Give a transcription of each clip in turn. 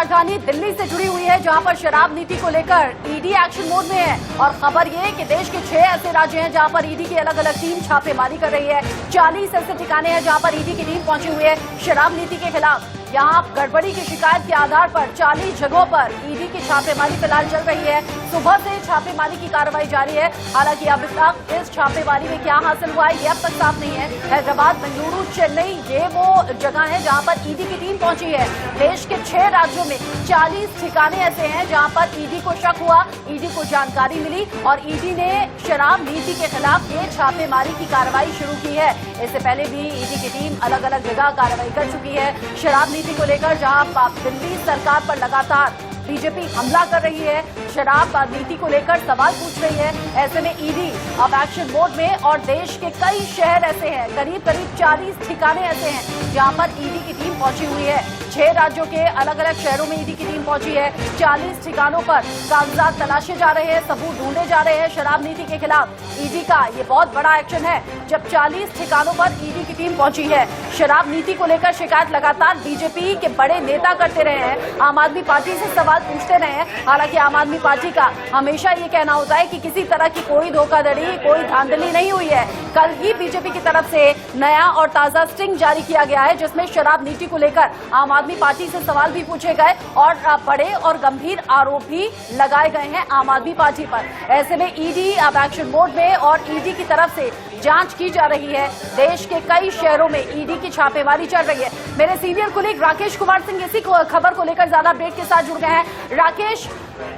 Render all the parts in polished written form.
राजधानी दिल्ली से जुड़ी हुई है, जहां पर शराब नीति को लेकर ईडी एक्शन मोड में है। और खबर ये कि देश के 6 ऐसे राज्य हैं जहां पर ईडी की अलग अलग टीम छापेमारी कर रही है। 40 ऐसे ठिकाने हैं जहां पर ईडी की टीम पहुंची हुई है शराब नीति के खिलाफ। यहां गड़बड़ी की शिकायत के आधार पर 40 जगहों पर ईडी की छापेमारी फिलहाल चल रही है। सुबह से छापेमारी की कार्रवाई जारी है। हालांकि अब तक इस छापेमारी में क्या हासिल हुआ है ये अब तक साफ नहीं है। हैदराबाद, बेंगलुरु, चेन्नई ये वो जगह है जहां पर ईडी की टीम पहुंची है। देश के 6 राज्यों में 40 ठिकाने ऐसे हैं जहां पर ईडी को शक हुआ, ईडी को जानकारी मिली और ईडी ने शराब नीति के खिलाफ ये छापेमारी की कार्रवाई शुरू की है। इससे पहले भी ईडी की टीम अलग अलग जगह कार्रवाई कर चुकी है शराब नीति को लेकर, जहां दिल्ली सरकार पर लगातार बीजेपी हमला कर रही है, शराब नीति को लेकर सवाल पूछ रही है। ऐसे में ईडी अब एक्शन मोड में और देश के कई शहर ऐसे हैं, करीब 40 ठिकाने ऐसे हैं जहां पर ईडी की टीम पहुंची हुई है। 6 राज्यों के अलग अलग शहरों में ईडी की टीम पहुंची है। 40 ठिकानों पर कागजात तलाशे जा रहे हैं, सबूत ढूंढे जा रहे हैं शराब नीति के खिलाफ। ईडी का ये बहुत बड़ा एक्शन है जब 40 ठिकानों पर ईडी की टीम पहुंची है। शराब नीति को लेकर शिकायत लगातार बीजेपी के बड़े नेता करते रहे हैं, आम आदमी पार्टी से सवाल पूछते रहे हैं। हालांकि आम आदमी पार्टी का हमेशा ये कहना होता है कि किसी तरह की कोई धोखाधड़ी, कोई धांधली नहीं हुई है। कल ही बीजेपी की तरफ से नया और ताजा स्टिंग जारी किया गया है, जिसमें शराब नीति को लेकर आम आदमी पार्टी से सवाल भी पूछे गए और बड़े और गंभीर आरोप भी लगाए गए हैं आम आदमी पार्टी पर। ऐसे में ईडी अब एक्शन मोड में और ईडी की तरफ से जांच की जा रही है। देश के कई शहरों में ईडी की छापेमारी चल रही है। मेरे सीनियर कुलीग राकेश कुमार सिंह इसी खबर को लेकर ज्यादा अपडेट के साथ जुड़ गए हैं। राकेश,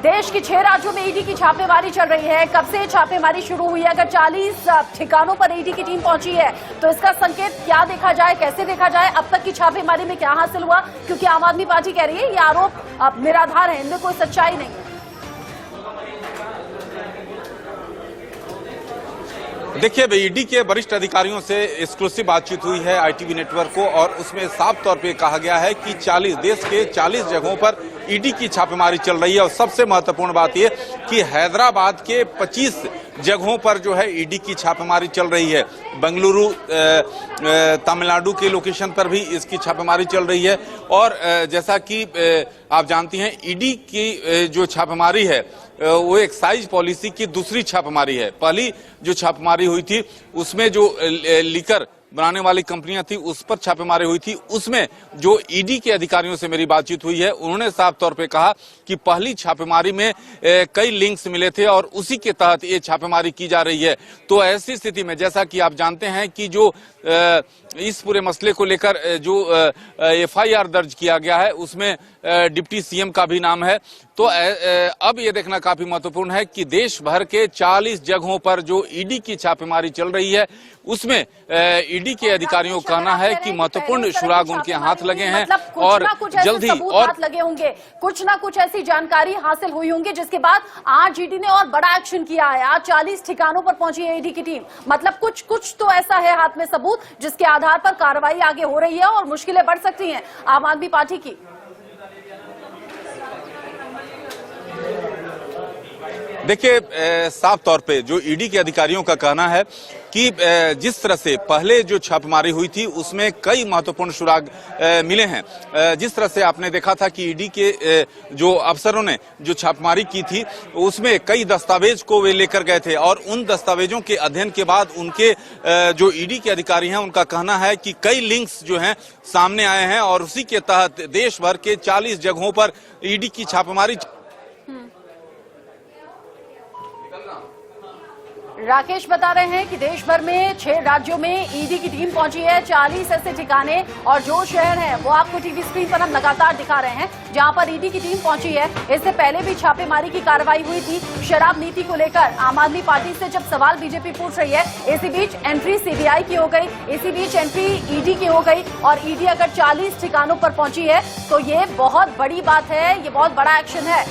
देश के 6 राज्यों में ईडी की छापेमारी चल रही है, कब से छापेमारी शुरू हुई है? अगर 40 ठिकानों पर ईडी की टीम पहुंची है तो इसका संकेत क्या देखा जाए, कैसे देखा जाए? अब तक की छापेमारी में क्या हासिल हुआ? क्योंकि आम आदमी पार्टी कह रही है ये आरोप निराधार है, इनमें कोई सच्चाई नहीं है। देखिए, ईडी के वरिष्ठ अधिकारियों से एक्सक्लूसिव बातचीत हुई है ITV नेटवर्क को और उसमें साफ तौर पे कहा गया है कि 40 देश के 40 जगहों पर ईडी की छापेमारी चल रही है। और सबसे महत्वपूर्ण बात यह कि हैदराबाद के 25 जगहों पर जो है ईडी की छापेमारी चल रही है। बेंगलुरु, तमिलनाडु के लोकेशन पर भी इसकी छापेमारी चल रही है। और जैसा कि आप जानती हैं, ईडी की जो छापेमारी है वो एक्साइज पॉलिसी की दूसरी छापेमारी है। पहली जो छापेमारी हुई थी उसमें जो लीकर बनाने वाली कंपनियां थी उस पर छापेमारी हुई थी। उसमें जो ईडी के अधिकारियों से मेरी बातचीत हुई है, उन्होंने साफ तौर पे कहा कि पहली छापेमारी में कई लिंक्स मिले थे और उसी के तहत ये छापेमारी की जा रही है। तो ऐसी स्थिति में जैसा कि आप जानते हैं कि जो इस पूरे मसले को लेकर जो FIR दर्ज किया गया है उसमें डिप्टी CM का भी नाम है। तो अब ये देखना काफी महत्वपूर्ण है कि देश भर के 40 जगहों पर जो ईडी की छापेमारी चल रही है उसमें ईडी के अधिकारियों का कहना है कि महत्वपूर्ण सुराग उनके हाथ लगे हैं और जल्द ही और हाथ लगे होंगे, कुछ ना कुछ ऐसी जानकारी हासिल हुई होंगी जिसके बाद आज ईडी ने और बड़ा एक्शन किया है। आज 40 ठिकानों पर पहुंची है ईडी की टीम। मतलब कुछ तो ऐसा है हाथ में सबूत जिसके आधार पर कार्रवाई आगे हो रही है और मुश्किलें बढ़ सकती हैं आम आदमी पार्टी की। देखिए, साफ तौर पे जो ईडी के अधिकारियों का कहना है कि जिस तरह से पहले जो छापेमारी हुई थी उसमें कई महत्वपूर्ण सुराग मिले हैं। जिस तरह से आपने देखा था कि ईडी के जो अफसरों ने जो छापेमारी की थी उसमें कई दस्तावेज को वे लेकर गए थे और उन दस्तावेजों के अध्ययन के बाद उनके जो ईडी के अधिकारी हैं उनका कहना है कि कई लिंक्स जो हैं सामने आए हैं और उसी के तहत देश भर के 40 जगहों पर ईडी की छापेमारी। राकेश बता रहे हैं कि देश भर में 6 राज्यों में ईडी की टीम पहुंची है, 40 ऐसे ठिकाने और जो शहर हैं वो आपको टीवी स्क्रीन पर हम लगातार दिखा रहे हैं जहां पर ईडी की टीम पहुंची है। इससे पहले भी छापेमारी की कार्रवाई हुई थी शराब नीति को लेकर। आम आदमी पार्टी से जब सवाल बीजेपी पूछ रही है, इसी बीच एंट्री CBI की हो गई, इसी बीच एंट्री ईडी की हो गई और ईडी अगर 40 ठिकानों पर पहुंची है तो ये बहुत बड़ी बात है, ये बहुत बड़ा एक्शन है।